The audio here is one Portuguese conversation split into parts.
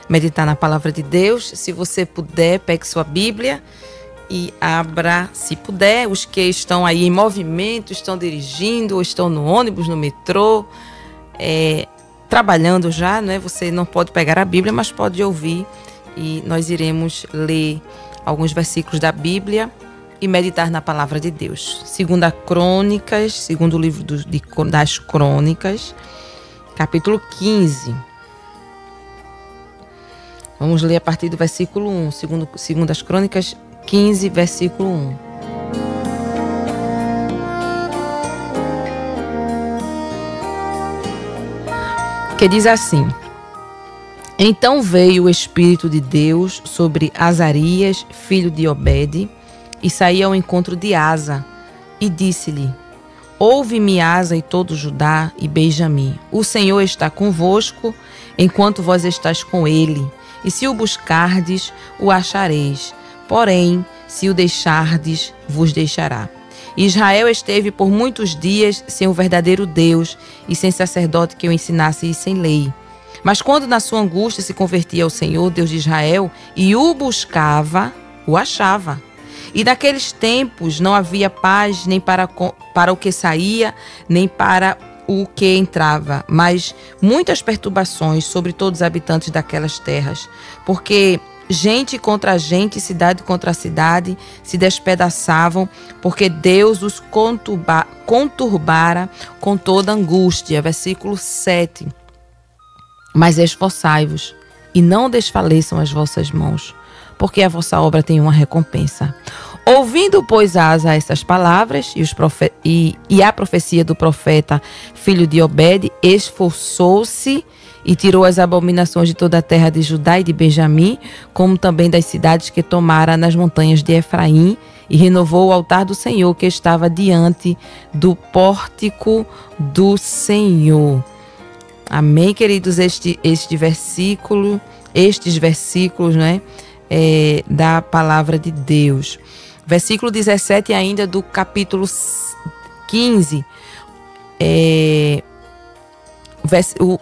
meditar na palavra de Deus. Se você puder, pegue sua Bíblia e abra, se puder. Os que estão aí em movimento, estão dirigindo, ou estão no ônibus, no metrô, trabalhando já, né? Você não pode pegar a Bíblia, mas pode ouvir, e nós iremos ler alguns versículos da Bíblia e meditar na palavra de Deus. Segunda Crônicas, segundo livro das Crônicas, capítulo 15. Vamos ler a partir do versículo 1, segundo as Crônicas 15, versículo 1. Que diz assim: Então veio o Espírito de Deus sobre Azarias, filho de Obed, e saía ao encontro de Asa, e disse-lhe: Ouve-me, Asa, e todo Judá e Benjamim. O Senhor está convosco, enquanto vós estáis com ele, e se o buscardes, o achareis. Porém, se o deixardes, vos deixará. Israel esteve por muitos dias sem o verdadeiro Deus, e sem sacerdote que o ensinasse e sem lei. Mas quando na sua angústia se convertia ao Senhor, Deus de Israel, e o buscava, o achava. E naqueles tempos não havia paz nem para o que saía, nem para o que entrava, mas muitas perturbações sobre todos os habitantes daquelas terras, porque gente contra gente, cidade contra cidade, se despedaçavam, porque Deus os conturbara com toda angústia. Versículo 7. Mas esforçai-vos, e não desfaleçam as vossas mãos, porque a vossa obra tem uma recompensa. Ouvindo, pois, Asa estas palavras e a profecia do profeta, filho de Obed, esforçou-se e tirou as abominações de toda a terra de Judá e de Benjamim, como também das cidades que tomara nas montanhas de Efraim, e renovou o altar do Senhor que estava diante do pórtico do Senhor. Amém, queridos? Estes versículos, né, da palavra de Deus. Versículo 17 ainda do capítulo 15,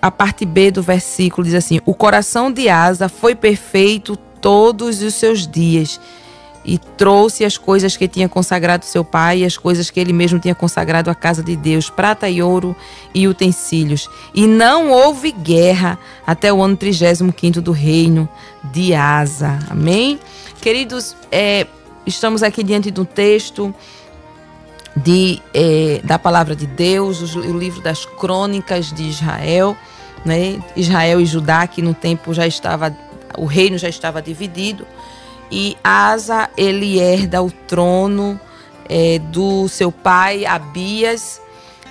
a parte B do versículo diz assim: O coração de Asa foi perfeito todos os seus dias, e trouxe as coisas que tinha consagrado seu pai, e as coisas que ele mesmo tinha consagrado à casa de Deus, prata e ouro e utensílios. E não houve guerra até o ano 35º do reino de Asa. Amém? Queridos, estamos aqui diante de um texto da palavra de Deus, o livro das Crônicas de Israel, né? Israel e Judá, que no tempo o reino já estava dividido, e Asa, ele herda o trono do seu pai Abias,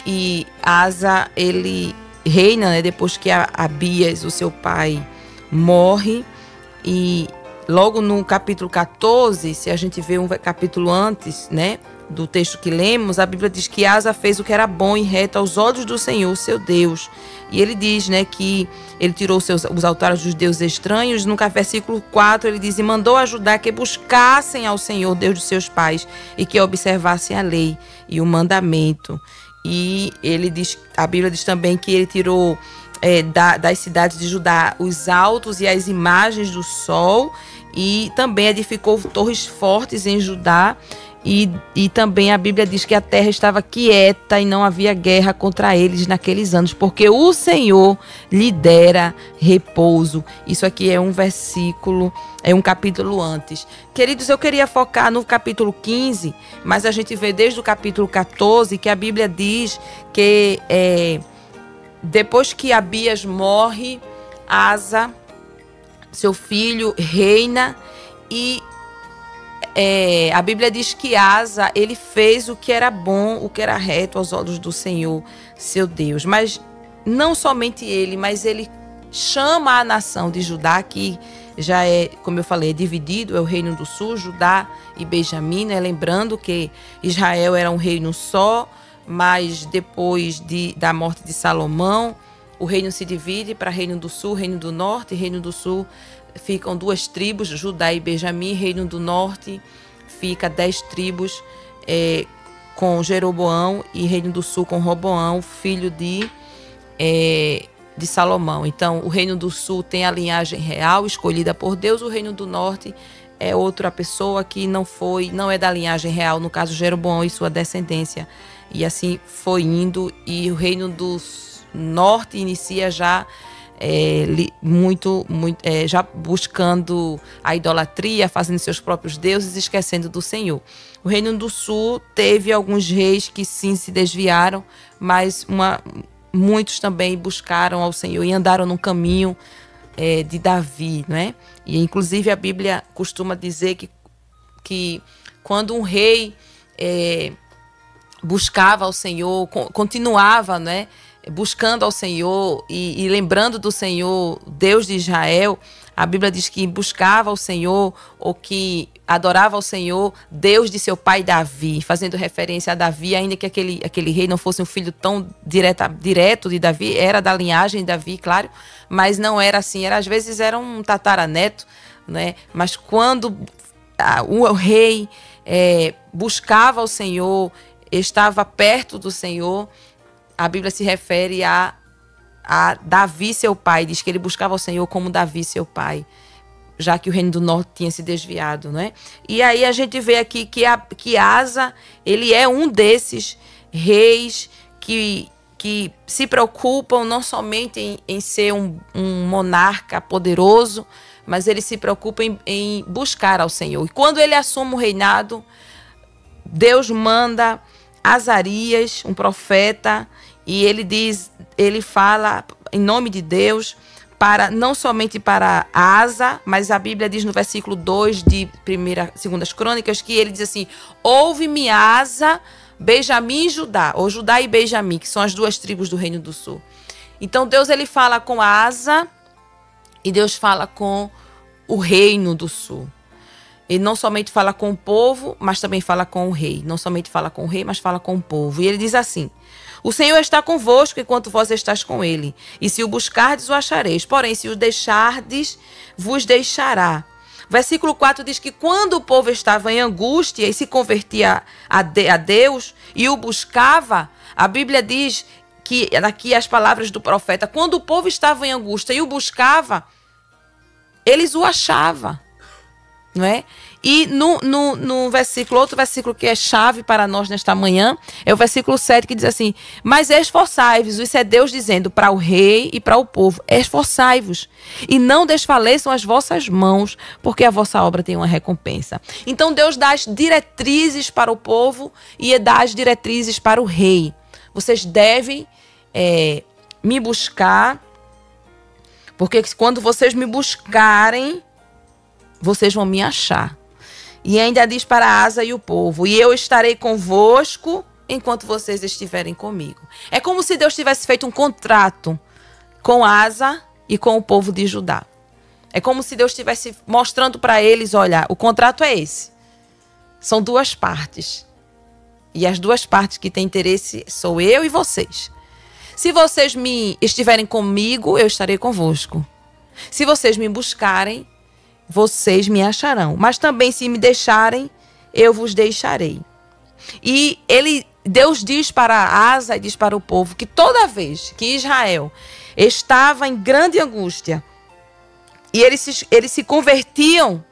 e Asa, ele reina, né, depois que Abias, o seu pai, morre. E logo no capítulo 14, se a gente vê um capítulo antes, né, do texto que lemos, a Bíblia diz que Asa fez o que era bom e reto aos olhos do Senhor, seu Deus. E ele diz, né, que ele tirou os altares dos deuses estranhos. No versículo 4 ele diz: E mandou a Judá que buscassem ao Senhor, Deus de seus pais, e que observassem a lei e o mandamento. E ele diz, a Bíblia diz também que ele tirou das cidades de Judá os altos e as imagens do sol, e também edificou torres fortes em Judá. E também a Bíblia diz que a terra estava quieta e não havia guerra contra eles naqueles anos, porque o Senhor lhe dera repouso. Isso aqui é um versículo, é um capítulo antes. Queridos, eu queria focar no capítulo 15, mas a gente vê desde o capítulo 14 que a Bíblia diz que depois que Abias morre, Asa, seu filho, reina. E a Bíblia diz que Asa, ele fez o que era bom, o que era reto aos olhos do Senhor, seu Deus. Mas não somente ele, mas ele chama a nação de Judá, que já como eu falei, dividido, é o reino do sul, Judá e Benjamim, né? Lembrando que Israel era um reino só, mas depois da morte de Salomão, o reino se divide para reino do sul, reino do norte. Reino do sul ficam 2 tribos, Judá e Benjamim. Reino do norte fica 10 tribos com Jeroboão, e reino do sul com Roboão, filho de de Salomão. Então, o reino do sul tem a linhagem real escolhida por Deus, o reino do norte é outra pessoa que não é da linhagem real, no caso Jeroboão e sua descendência. E assim foi indo, e o reino do norte inicia já já buscando a idolatria, fazendo seus próprios deuses, esquecendo do Senhor. O reino do sul teve alguns reis que sim se desviaram, mas muitos também buscaram ao Senhor e andaram no caminho de Davi, né? E inclusive a Bíblia costuma dizer que quando um rei buscava ao Senhor, continuava, né, buscando ao Senhor e lembrando do Senhor, Deus de Israel, a Bíblia diz que buscava ao Senhor ou que adorava ao Senhor, Deus de seu pai Davi, fazendo referência a Davi, ainda que aquele rei não fosse um filho tão direto de Davi, era da linhagem de Davi, claro, mas não era assim, às vezes era um tataraneto, né? Mas quando o rei buscava ao Senhor, estava perto do Senhor, a Bíblia se refere a Davi, seu pai. Diz que ele buscava o Senhor como Davi, seu pai, já que o reino do norte tinha se desviado, né? E aí a gente vê aqui que Asa, ele é um desses reis que se preocupam não somente em ser um monarca poderoso, mas ele se preocupa em buscar ao Senhor. E quando ele assume o reinado, Deus manda Azarias, um profeta, e ele fala em nome de Deus, não somente para Asa, mas a Bíblia diz no versículo 2 de 2 Crônicas, que ele diz assim: ouve-me, Asa, Benjamim e Judá, ou Judá e Benjamim, que são as duas tribos do Reino do Sul. Então Deus, ele fala com Asa e Deus fala com o Reino do Sul. Ele não somente fala com o povo, mas também fala com o rei. Não somente fala com o rei, mas fala com o povo. E ele diz assim: o Senhor está convosco enquanto vós estás com ele. E se o buscardes, o achareis. Porém, se o deixardes, vos deixará. Versículo 4 diz que quando o povo estava em angústia e se convertia a Deus e o buscava, a Bíblia diz que, aqui as palavras do profeta, quando o povo estava em angústia e o buscava, eles o achavam. Não é? E no versículo, outro versículo que é chave para nós nesta manhã, é o versículo 7, que diz assim: mas esforçai-vos, isso é Deus dizendo para o rei e para o povo, esforçai-vos, e não desfaleçam as vossas mãos, porque a vossa obra tem uma recompensa. Então Deus dá as diretrizes para o povo e dá as diretrizes para o rei. Vocês devem me buscar, porque quando vocês me buscarem, vocês vão me achar. E ainda diz para Asa e o povo: e eu estarei convosco enquanto vocês estiverem comigo. É como se Deus tivesse feito um contrato com Asa e com o povo de Judá. É como se Deus estivesse mostrando para eles: olha, o contrato é esse. São duas partes. E as duas partes que têm interesse sou eu e vocês. Se vocês estiverem comigo, eu estarei convosco. Se vocês me buscarem, vocês me acharão. Mas também, se me deixarem, eu vos deixarei. E Deus diz para Asa e diz para o povo que toda vez que Israel estava em grande angústia e eles se convertiam,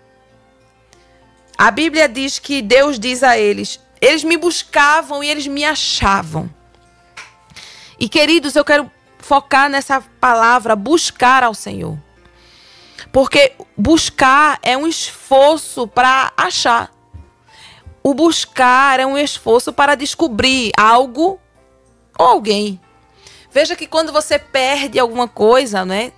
a Bíblia diz que Deus diz a eles me buscavam e eles me achavam. E, queridos, eu quero focar nessa palavra, buscar ao Senhor. Porque buscar é um esforço para achar. O buscar é um esforço para descobrir algo ou alguém. Veja que quando você perde alguma coisa, né,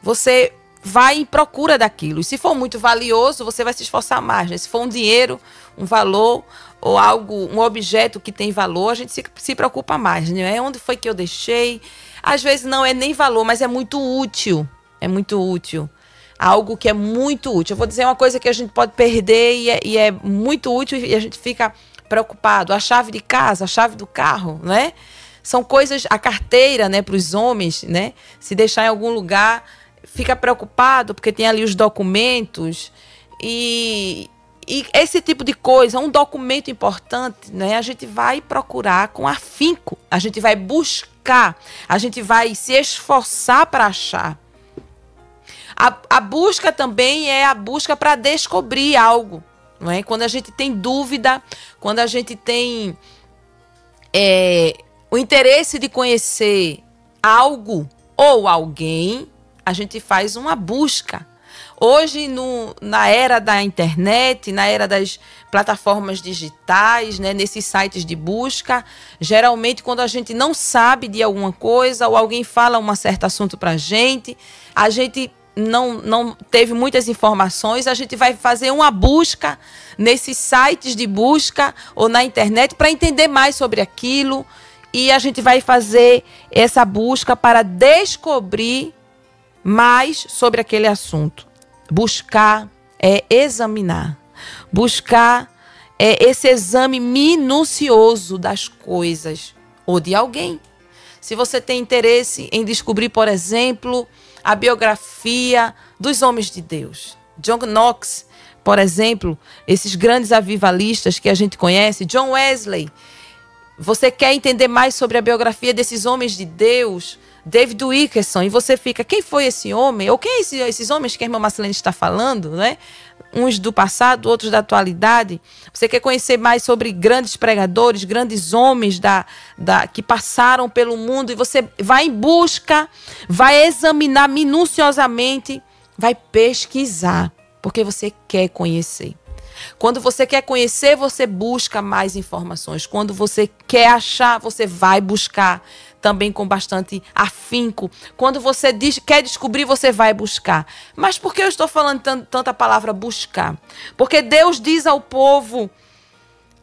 você vai em procura daquilo. E se for muito valioso, você vai se esforçar mais, né? Se for um dinheiro, um valor ou algo, um objeto que tem valor, a gente se preocupa mais, né? Onde foi que eu deixei? Às vezes não é nem valor, mas é muito útil. É muito útil. Algo que é muito útil. Eu vou dizer uma coisa que a gente pode perder e é muito útil e a gente fica preocupado. A chave de casa, a chave do carro, né? São coisas, a carteira, né, para os homens, né? Se deixar em algum lugar, fica preocupado porque tem ali os documentos e esse tipo de coisa, um documento importante, né? A gente vai procurar com afinco, a gente vai buscar buscar, a gente vai se esforçar para achar. A busca também é a busca para descobrir algo, não é? Quando a gente tem dúvida, quando a gente tem o interesse de conhecer algo ou alguém, a gente faz uma busca. Hoje, na era da internet, na era das plataformas digitais, né, nesses sites de busca, geralmente quando a gente não sabe de alguma coisa ou alguém fala um certo assunto para a gente não teve muitas informações, a gente vai fazer uma busca nesses sites de busca ou na internet para entender mais sobre aquilo, e a gente vai fazer essa busca para descobrir mais sobre aquele assunto. Buscar é examinar. Buscar é esse exame minucioso das coisas ou de alguém. Se você tem interesse em descobrir, por exemplo, a biografia dos homens de Deus, John Knox, por exemplo, esses grandes avivalistas que a gente conhece, John Wesley. Você quer entender mais sobre a biografia desses homens de Deus, David Wilkerson, e você fica, quem foi esse homem? Ou quem é esses homens que a irmã Marcelene está falando, né? Uns do passado, outros da atualidade. Você quer conhecer mais sobre grandes pregadores, grandes homens que passaram pelo mundo, e você vai em busca, vai examinar minuciosamente, vai pesquisar, porque você quer conhecer. Quando você quer conhecer, você busca mais informações. Quando você quer achar, você vai buscar também com bastante afinco. Quando você quer descobrir, você vai buscar. Mas por que eu estou falando tanta palavra buscar? Porque Deus diz ao povo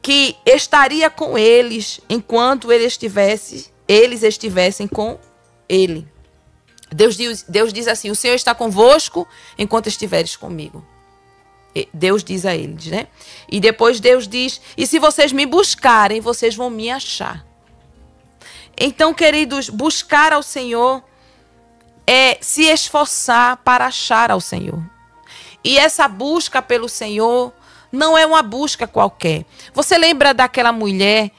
que estaria com eles enquanto eles estivessem com ele. Deus diz assim, o Senhor está convosco enquanto estiveres comigo. Deus diz a eles, né? E depois Deus diz, e se vocês me buscarem, vocês vão me achar. Então, queridos, buscar ao Senhor é se esforçar para achar ao Senhor. E essa busca pelo Senhor não é uma busca qualquer. Você lembra daquela mulher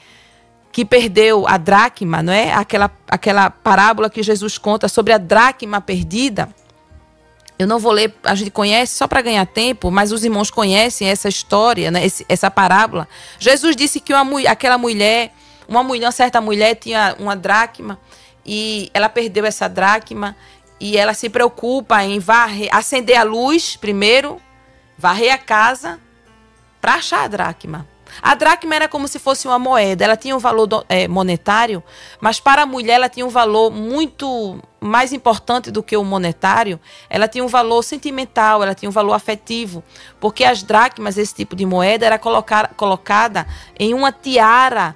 que perdeu a dracma, não é? Aquela parábola que Jesus conta sobre a dracma perdida. Eu não vou ler, a gente conhece só para ganhar tempo, mas os irmãos conhecem essa história, né? Essa parábola. Jesus disse que uma certa mulher tinha uma dracma e ela perdeu essa dracma e ela se preocupa em acender a luz primeiro, varrer a casa para achar a dracma. A dracma era como se fosse uma moeda, ela tinha um valor monetário, mas para a mulher ela tinha um valor muito mais importante do que o monetário. Ela tinha um valor sentimental, ela tinha um valor afetivo, porque as dracmas, esse tipo de moeda, era colocada em uma tiara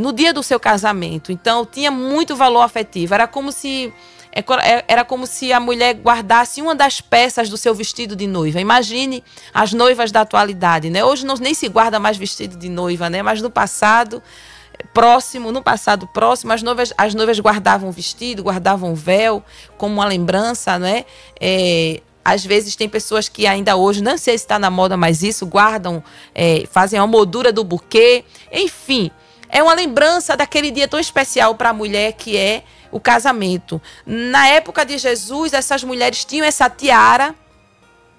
no dia do seu casamento. Então tinha muito valor afetivo, era como se a mulher guardasse uma das peças do seu vestido de noiva. Imagine as noivas da atualidade, né? Hoje nem se guarda mais vestido de noiva, né? Mas no passado próximo, as noivas guardavam vestido, guardavam véu como uma lembrança, né? Às vezes tem pessoas que ainda hoje, não sei se está na moda mais isso, guardam, fazem a moldura do buquê. Enfim, é uma lembrança daquele dia tão especial para a mulher que é o casamento. Na época de Jesus, essas mulheres tinham essa tiara,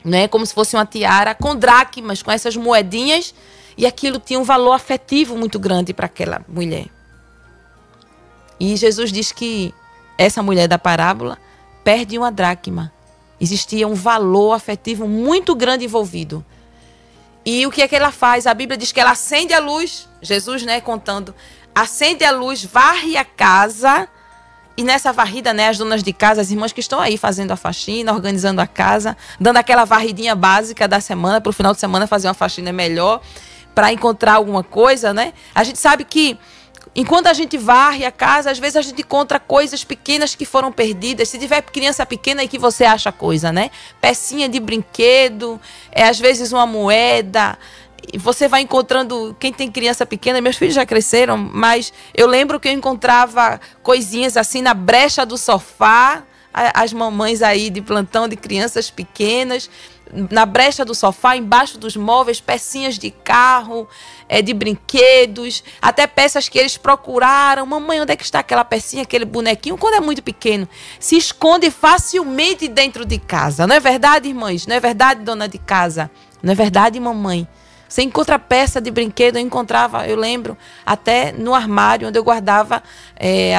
né, como se fosse uma tiara com dracmas, com essas moedinhas, e aquilo tinha um valor afetivo muito grande para aquela mulher. E Jesus diz que essa mulher da parábola perde uma dracma. Existia um valor afetivo muito grande envolvido. E o que é que ela faz? A Bíblia diz que ela acende a luz, Jesus, né, contando, acende a luz, varre a casa. E nessa varrida, né, as donas de casa, as irmãs que estão aí fazendo a faxina, organizando a casa, dando aquela varridinha básica da semana, para o final de semana fazer uma faxina melhor, para encontrar alguma coisa, né? A gente sabe que enquanto a gente varre a casa, às vezes a gente encontra coisas pequenas que foram perdidas. Se tiver criança pequena aí que você acha coisa, né? Pecinha de brinquedo, às vezes uma moeda. Você vai encontrando, quem tem criança pequena, meus filhos já cresceram, mas eu lembro que eu encontrava coisinhas assim na brecha do sofá, as mamães aí de plantão de crianças pequenas, na brecha do sofá, embaixo dos móveis, pecinhas de carro, de brinquedos, até peças que eles procuraram. Mamãe, onde é que está aquela pecinha, aquele bonequinho? Quando é muito pequeno, se esconde facilmente dentro de casa. Não é verdade, irmãs? Não é verdade, dona de casa? Não é verdade, mamãe? Você encontra peça de brinquedo, eu lembro, até no armário onde eu guardava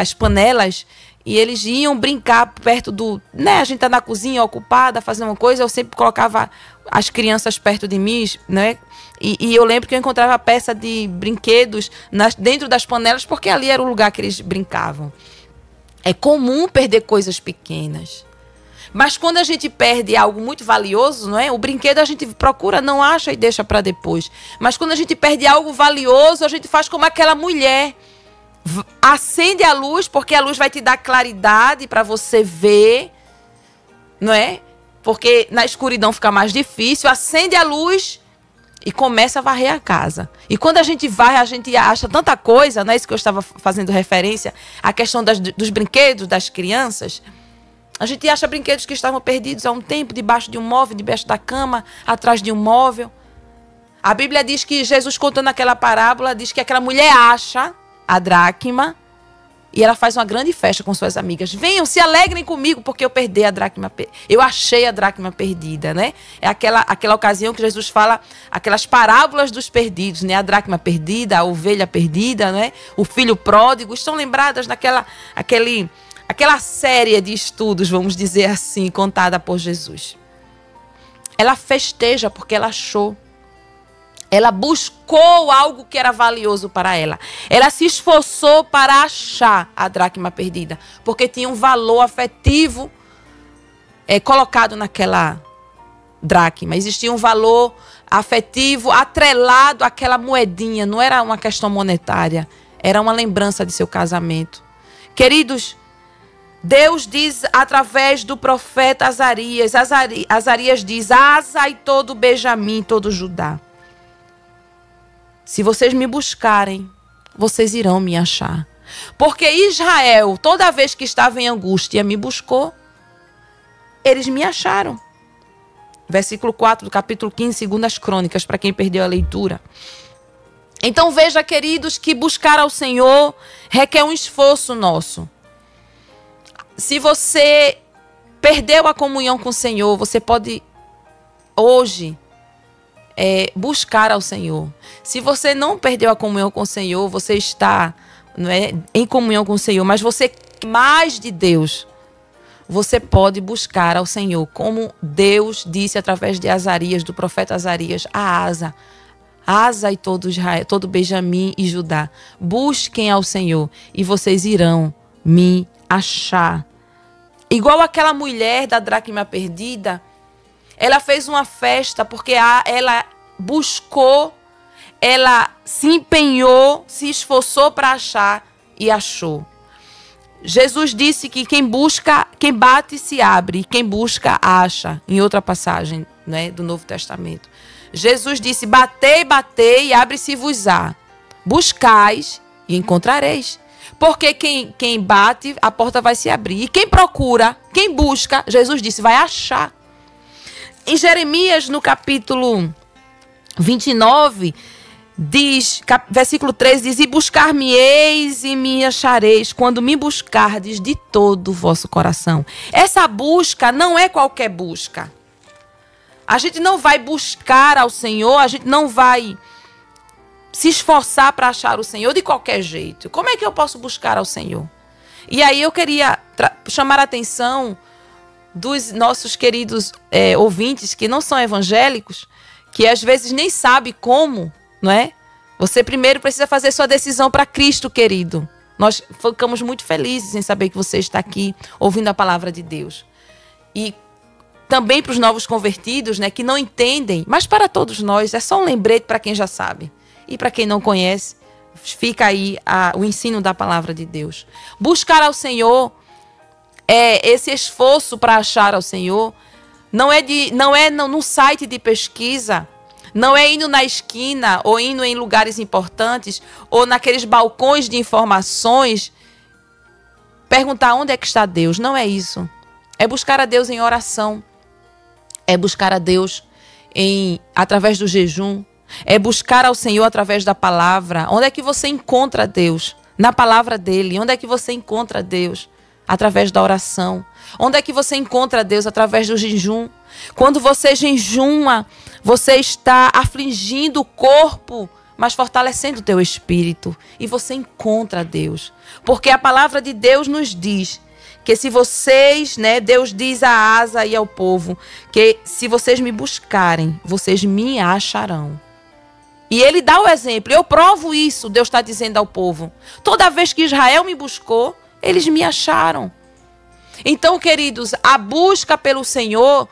as panelas, e eles iam brincar perto do... né? A gente tá na cozinha ocupada, fazendo uma coisa, eu sempre colocava as crianças perto de mim, né? E eu lembro que eu encontrava peça de brinquedos dentro das panelas, porque ali era o lugar que eles brincavam. É comum perder coisas pequenas. Mas quando a gente perde algo muito valioso, não é? O brinquedo a gente procura, não acha e deixa para depois. Mas quando a gente perde algo valioso, a gente faz como aquela mulher. Acende a luz, porque a luz vai te dar claridade para você ver, não é? Porque na escuridão fica mais difícil. Acende a luz e começa a varrer a casa. E quando a gente varre, a gente acha tanta coisa, não é isso que eu estava fazendo referência, a questão dos brinquedos das crianças. A gente acha brinquedos que estavam perdidos há um tempo, debaixo de um móvel, debaixo da cama, atrás de um móvel. A Bíblia diz que Jesus, contando aquela parábola, diz que aquela mulher acha a dracma e ela faz uma grande festa com suas amigas. Venham, se alegrem comigo, porque eu perdi a dracma. Eu achei a dracma perdida, né? É aquela ocasião que Jesus fala, aquelas parábolas dos perdidos, né? A dracma perdida, a ovelha perdida, né? O filho pródigo. Estão lembradas aquela série de estudos, vamos dizer assim, contada por Jesus. Ela festeja porque ela achou. Ela buscou algo que era valioso para ela. Ela se esforçou para achar a dracma perdida, porque tinha um valor afetivo colocado naquela dracma. Existia um valor afetivo atrelado àquela moedinha. Não era uma questão monetária, era uma lembrança de seu casamento. Queridos, Deus diz através do profeta Azarias. Azarias diz: Asa e todo Benjamim, todo Judá. Se vocês me buscarem, vocês irão me achar. Porque Israel, toda vez que estava em angústia, me buscou. Eles me acharam. Versículo 4 do capítulo 15, 2 Crônicas, para quem perdeu a leitura. Então veja, queridos, que buscar ao Senhor requer um esforço nosso. Se você perdeu a comunhão com o Senhor, você pode hoje buscar ao Senhor. Se você não perdeu a comunhão com o Senhor, você está, não é, em comunhão com o Senhor, mas você quer mais de Deus, você pode buscar ao Senhor, como Deus disse através de Azarias, do profeta Azarias, a Asa e todo Israel, todo Benjamim e Judá. Busquem ao Senhor e vocês irão me achar. Igual aquela mulher da dracma perdida, ela fez uma festa porque ela buscou, ela se empenhou, se esforçou para achar e achou. Jesus disse que quem bate se abre, quem busca acha, em outra passagem, né, do Novo Testamento. Jesus disse: batei, batei e abre-se-vos-á. Buscais e encontrareis. Porque quem bate, a porta vai se abrir. E quem procura, quem busca, Jesus disse, vai achar. Em Jeremias, no capítulo 29, diz, versículo 13, diz: e buscar-me-eis e me achareis, quando me buscardes de todo o vosso coração. Essa busca não é qualquer busca. A gente não vai buscar ao Senhor, a gente não vai se esforçar para achar o Senhor de qualquer jeito. Como é que eu posso buscar ao Senhor? E aí eu queria chamar a atenção dos nossos queridos ouvintes que não são evangélicos, que às vezes nem sabem como, não é? Você primeiro precisa fazer sua decisão para Cristo, querido. Nós ficamos muito felizes em saber que você está aqui ouvindo a palavra de Deus. E também para os novos convertidos, né, que não entendem, mas para todos nós é só um lembrete para quem já sabe. E para quem não conhece, fica aí o ensino da palavra de Deus. Buscar ao Senhor, esse esforço para achar ao Senhor, não é no site de pesquisa, não é indo na esquina ou indo em lugares importantes ou naqueles balcões de informações perguntar onde é que está Deus. Não é isso. É buscar a Deus em oração. É buscar a Deus através do jejum. É buscar ao Senhor através da palavra. Onde é que você encontra Deus? Na palavra dele. Onde é que você encontra Deus? Através da oração. Onde é que você encontra Deus? Através do jejum. Quando você jejuma, você está afligindo o corpo, mas fortalecendo o teu espírito. E você encontra Deus. Porque a palavra de Deus nos diz que se vocês, Deus diz a Asa e ao povo, que se vocês me buscarem, vocês me acharão. E ele dá o exemplo. Eu provo isso, Deus está dizendo ao povo. Toda vez que Israel me buscou, eles me acharam. Então, queridos, a busca pelo Senhor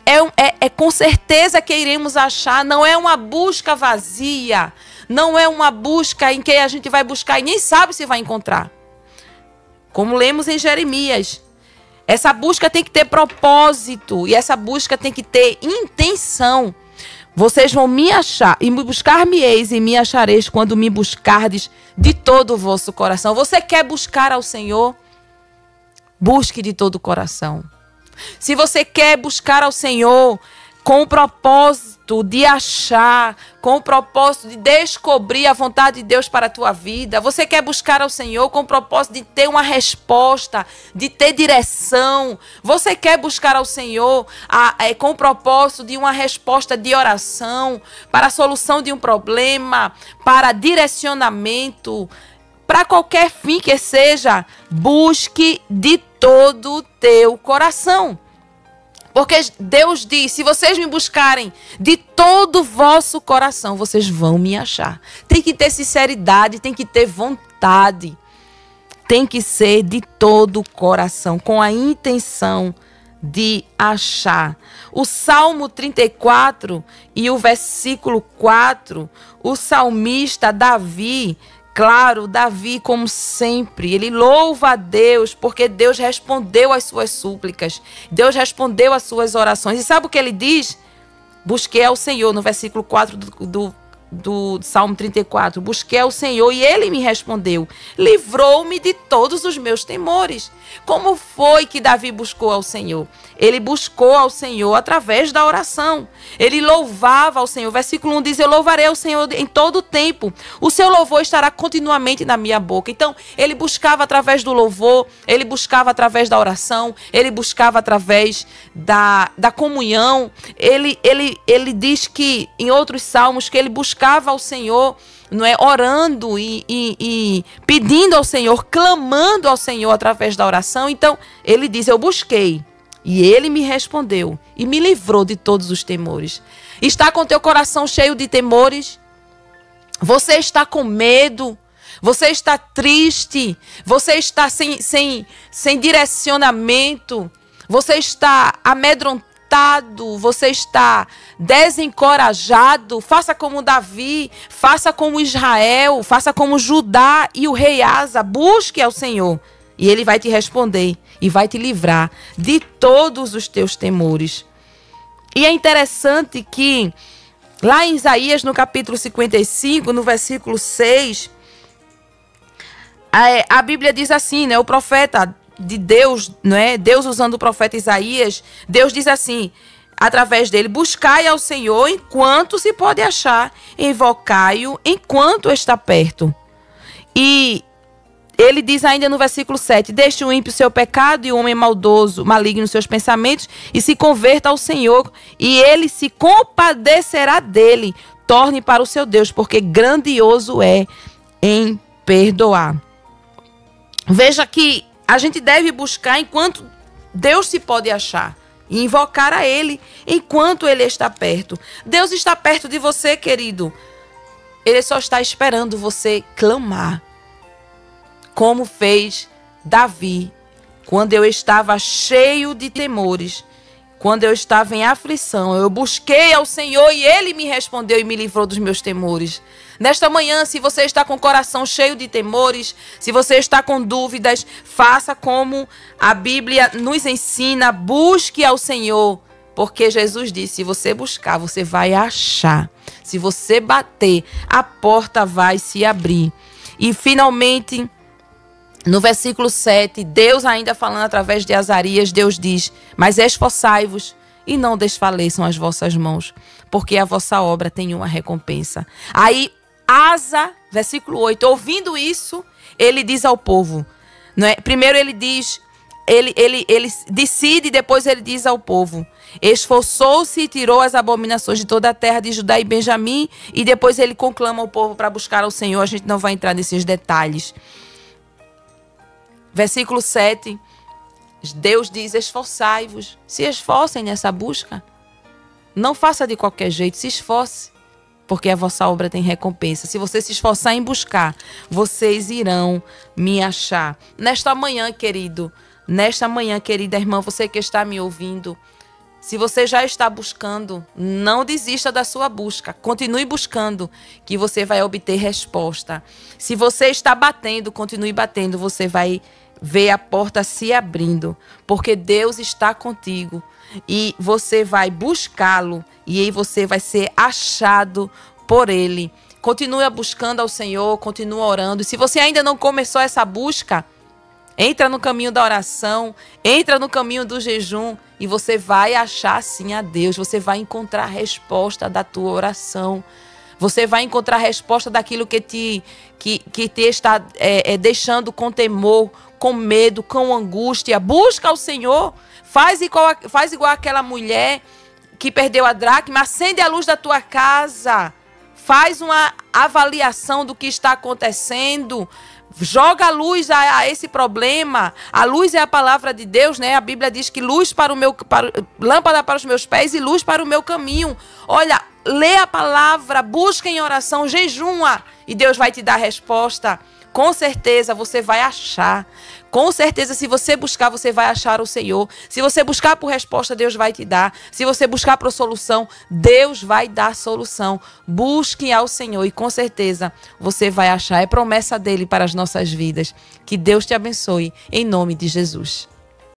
é com certeza que iremos achar. Não é uma busca vazia. Não é uma busca em que a gente vai buscar e nem sabe se vai encontrar. Como lemos em Jeremias. Essa busca tem que ter propósito. E essa busca tem que ter intenção. Vocês vão me achar, e me buscar-me-eis e me achareis quando me buscardes de todo o vosso coração. Você quer buscar ao Senhor? Busque de todo o coração. Se você quer buscar ao Senhor com o propósito de achar, com o propósito de descobrir a vontade de Deus para a tua vida, você quer buscar ao Senhor com o propósito de ter uma resposta, de ter direção, você quer buscar ao Senhor com o propósito de uma resposta de oração, para a solução de um problema, para direcionamento, para qualquer fim que seja, busque de todo o teu coração. Porque Deus diz, se vocês me buscarem de todo o vosso coração, vocês vão me achar. Tem que ter sinceridade, tem que ter vontade. Tem que ser de todo o coração, com a intenção de achar. O Salmo 34 e o versículo 4, o salmista Davi, claro, Davi, como sempre, ele louva a Deus, porque Deus respondeu às suas súplicas. Deus respondeu às suas orações. E sabe o que ele diz? Busquei ao Senhor, no versículo 4 do Salmo 34. Busquei ao Senhor e ele me respondeu. Livrou-me de todos os meus temores. Como foi que Davi buscou ao Senhor? Ele buscou ao Senhor através da oração. Ele louvava ao Senhor. Versículo 1 diz, eu louvarei ao Senhor em todo o tempo. O seu louvor estará continuamente na minha boca. Então, ele buscava através do louvor, ele buscava através da oração, ele buscava através da comunhão. Ele diz que, em outros salmos, que ele buscava ao Senhor, não é, orando e pedindo ao Senhor, clamando ao Senhor através da oração. Então, ele diz, eu busquei. E ele me respondeu e me livrou de todos os temores. Está com teu coração cheio de temores? Você está com medo? Você está triste? Você está sem direcionamento? Você está amedrontado? Você está desencorajado? Faça como Davi, faça como Israel, faça como Judá e o rei Asa. Busque ao Senhor e ele vai te responder. E vai te livrar de todos os teus temores. E é interessante que lá em Isaías, no capítulo 55, no versículo 6, a Bíblia diz assim, né? O profeta de Deus, não é? Deus usando o profeta Isaías, Deus diz assim, através dele, buscai ao Senhor enquanto se pode achar, invocai-o enquanto está perto. E ele diz ainda no versículo 7, deixe o ímpio seu pecado e o homem maldoso, maligno seus pensamentos e se converta ao Senhor e ele se compadecerá dele. Torne para o seu Deus, porque grandioso é em perdoar. Veja que a gente deve buscar enquanto Deus se pode achar e invocar a ele enquanto ele está perto. Deus está perto de você, querido. Ele só está esperando você clamar. Como fez Davi, quando eu estava cheio de temores, quando eu estava em aflição, eu busquei ao Senhor e ele me respondeu e me livrou dos meus temores. Nesta manhã, se você está com o coração cheio de temores, se você está com dúvidas, faça como a Bíblia nos ensina, busque ao Senhor, porque Jesus disse, se você buscar, você vai achar. Se você bater, a porta vai se abrir. E finalmente, No versículo 7, Deus ainda falando através de Azarias, Deus diz: mas esforçai-vos e não desfaleçam as vossas mãos, porque a vossa obra tem uma recompensa. Aí Asa, versículo 8, ouvindo isso, ele diz ao povo, não é? Primeiro ele diz, ele decide, depois ele diz ao povo: esforçou-se e tirou as abominações de toda a terra de Judá e Benjamim, e depois ele conclama o povo para buscar ao Senhor. A gente não vai entrar nesses detalhes. Versículo 7, Deus diz: esforçai-vos, se esforcem nessa busca. Não faça de qualquer jeito, se esforce, porque a vossa obra tem recompensa. Se você se esforçar em buscar, vocês irão me achar. Nesta manhã, querida irmã, você que está me ouvindo, se você já está buscando, não desista da sua busca. Continue buscando, que você vai obter resposta. Se você está batendo, continue batendo. Você vai ver a porta se abrindo, porque Deus está contigo. E você vai buscá-lo, e aí você vai ser achado por Ele. Continue buscando ao Senhor, continue orando. E se você ainda não começou essa busca, entra no caminho da oração, entra no caminho do jejum, e você vai achar sim a Deus. Você vai encontrar a resposta da tua oração. Você vai encontrar a resposta daquilo que te está deixando com temor, com medo, com angústia. Busca ao Senhor. Faz igual aquela mulher que perdeu a dracma. Acende a luz da tua casa. Faz uma avaliação do que está acontecendo. Joga a luz a esse problema. A luz é a palavra de Deus, né? A Bíblia diz que lâmpada para os meus pés e luz para o meu caminho. Olha, lê a palavra, busca em oração, jejuma, e Deus vai te dar a resposta. Com certeza você vai achar. Com certeza, se você buscar, você vai achar o Senhor. Se você buscar por resposta, Deus vai te dar. Se você buscar por solução, Deus vai dar solução. Busque ao Senhor e com certeza você vai achar. É promessa dele para as nossas vidas. Que Deus te abençoe, em nome de Jesus.